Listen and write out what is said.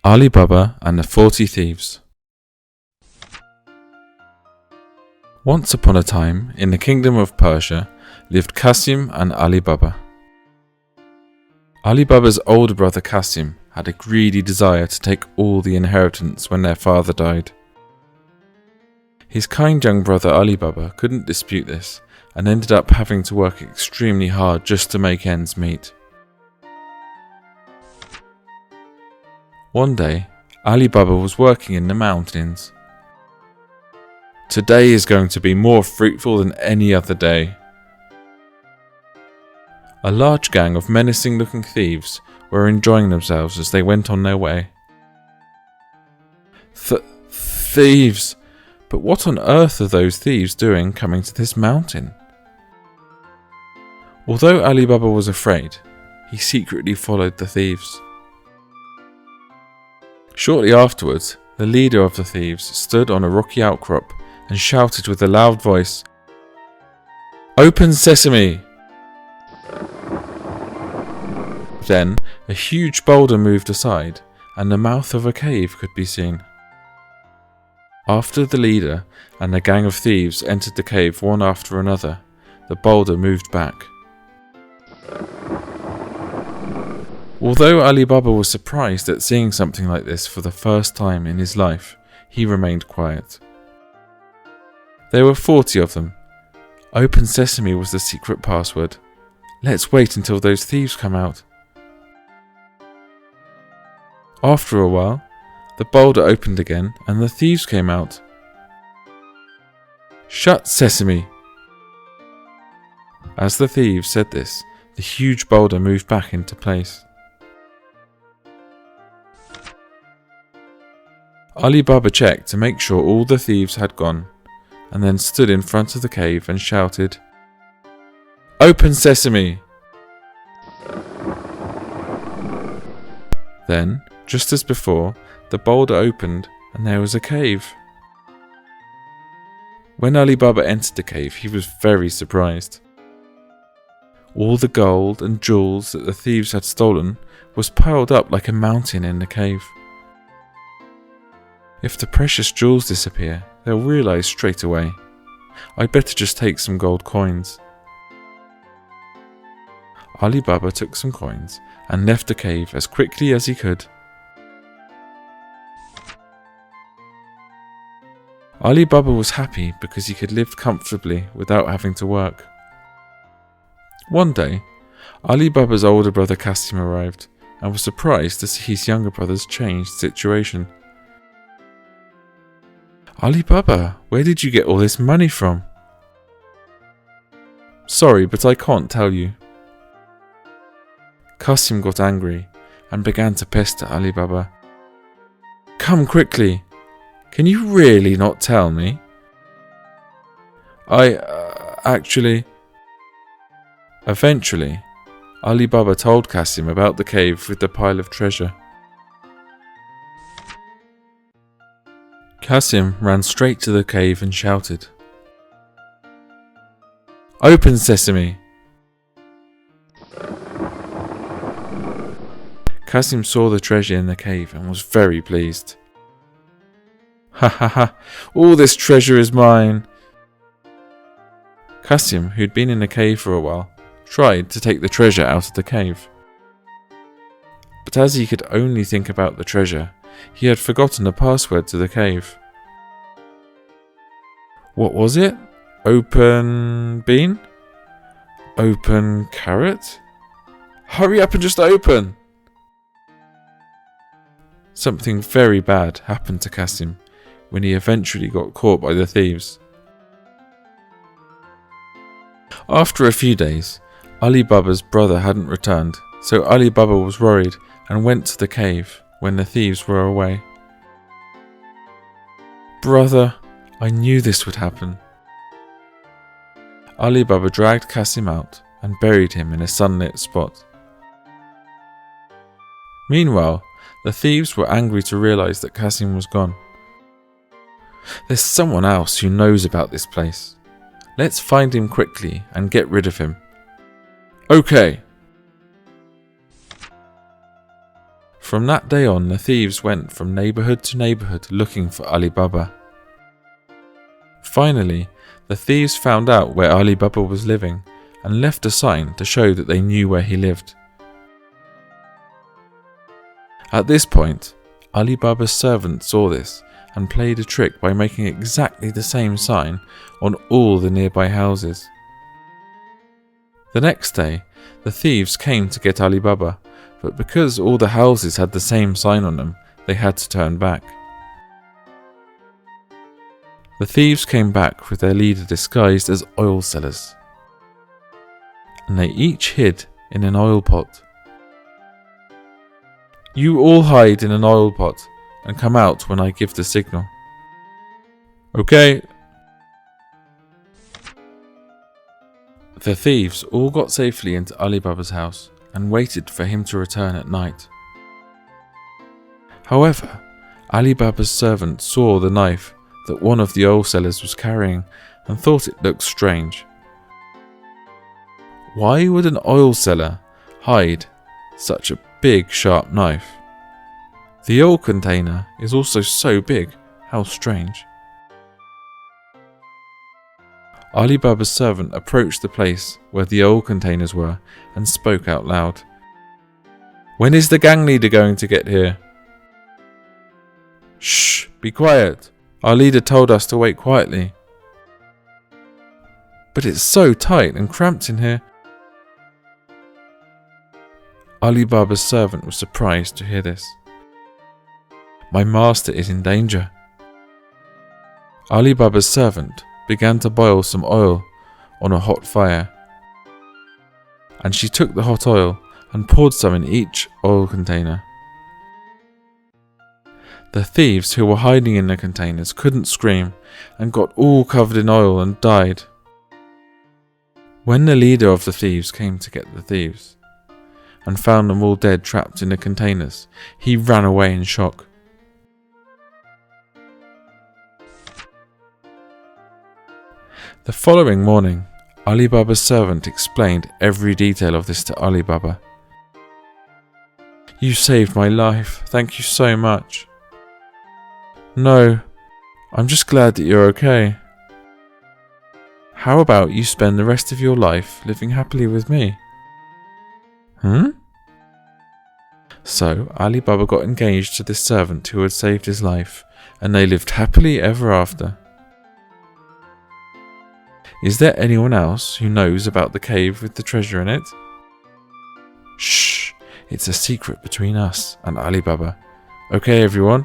Alibaba and the 40 Thieves. Once upon a time, in the kingdom of Persia, lived Qasim and Alibaba. Alibaba's older brother Qasim had a greedy desire to take all the inheritance when their father died. His kind young brother Alibaba couldn't dispute this and ended up having to work extremely hard just to make ends meet. One day, Alibaba was working in the mountains. Today is going to be more fruitful than any other day. A large gang of menacing-looking thieves were enjoying themselves as they went on their way. Thieves! But what on earth are those thieves doing coming to this mountain? Although Alibaba was afraid, he secretly followed the thieves. Shortly afterwards, the leader of the thieves stood on a rocky outcrop and shouted with a loud voice, "Open sesame!" Then, a huge boulder moved aside, and the mouth of a cave could be seen. After the leader and the gang of thieves entered the cave one after another, the boulder moved back. Although Alibaba was surprised at seeing something like this for the first time in his life, he remained quiet. There were 40 of them. Open sesame was the secret password. Let's wait until those thieves come out. After a while, the boulder opened again and the thieves came out. Shut sesame! As the thieves said this, the huge boulder moved back into place. Alibaba checked to make sure all the thieves had gone, and then stood in front of the cave and shouted, "Open sesame!" Then, just as before, the boulder opened and there was a cave. When Alibaba entered the cave, he was very surprised. All the gold and jewels that the thieves had stolen was piled up like a mountain in the cave. If the precious jewels disappear, they'll realise straight away. I'd better just take some gold coins. Alibaba took some coins and left the cave as quickly as he could. Alibaba was happy because he could live comfortably without having to work. One day, Alibaba's older brother Qasim arrived and was surprised to see his younger brother's changed situation. "Alibaba, where did you get all this money from?" "Sorry, but I can't tell you." Qasim got angry and began to pester Alibaba. "Come quickly! Can you really not tell me?" Actually... Eventually, Alibaba told Qasim about the cave with the pile of treasure. Qasim ran straight to the cave and shouted, "Open sesame!" Qasim saw the treasure in the cave and was very pleased. "Ha ha ha! All this treasure is mine!" Qasim, who'd been in the cave for a while, tried to take the treasure out of the cave. But as he could only think about the treasure, he had forgotten the password to the cave. What was it? Open bean? Open carrot? Hurry up and just open! Something very bad happened to Qasim when he eventually got caught by the thieves. After a few days, Alibaba's brother hadn't returned, so Alibaba was worried and went to the cave when the thieves were away. "Brother, I knew this would happen." Alibaba dragged Qasim out and buried him in a sunlit spot. Meanwhile, the thieves were angry to realise that Qasim was gone. "There's someone else who knows about this place. Let's find him quickly and get rid of him." "Okay." From that day on, the thieves went from neighborhood to neighborhood looking for Ali Baba. Finally, the thieves found out where Ali Baba was living and left a sign to show that they knew where he lived. At this point, Ali Baba's servant saw this and played a trick by making exactly the same sign on all the nearby houses. The next day, the thieves came to get Ali Baba, but because all the houses had the same sign on them, they had to turn back. The thieves came back with their leader disguised as oil sellers, and they each hid in an oil pot. "You all hide in an oil pot and come out when I give the signal." "Okay." The thieves all got safely into Ali Baba's house and waited for him to return at night. However, Ali Baba's servant saw the knife that one of the oil sellers was carrying and thought it looked strange. Why would an oil seller hide such a big sharp knife? The oil container is also so big, how strange. Ali Baba's servant approached the place where the oil containers were and spoke out loud. "When is the gang leader going to get here?" "Shh, be quiet. Our leader told us to wait quietly." "But it's so tight and cramped in here." Ali Baba's servant was surprised to hear this. "My master is in danger." Ali Baba's servant began to boil some oil on a hot fire, and she took the hot oil and poured some in each oil container. The thieves who were hiding in the containers couldn't scream and got all covered in oil and died. When the leader of the thieves came to get the thieves and found them all dead trapped in the containers, he ran away in shock. The following morning, Ali Baba's servant explained every detail of this to Ali Baba. "You saved my life, thank you so much." "No, I'm just glad that you're okay." "How about you spend the rest of your life living happily with me?" So Ali Baba got engaged to this servant who had saved his life, and they lived happily ever after. Is there anyone else who knows about the cave with the treasure in it? Shh, it's a secret between us and Ali Baba. Okay everyone,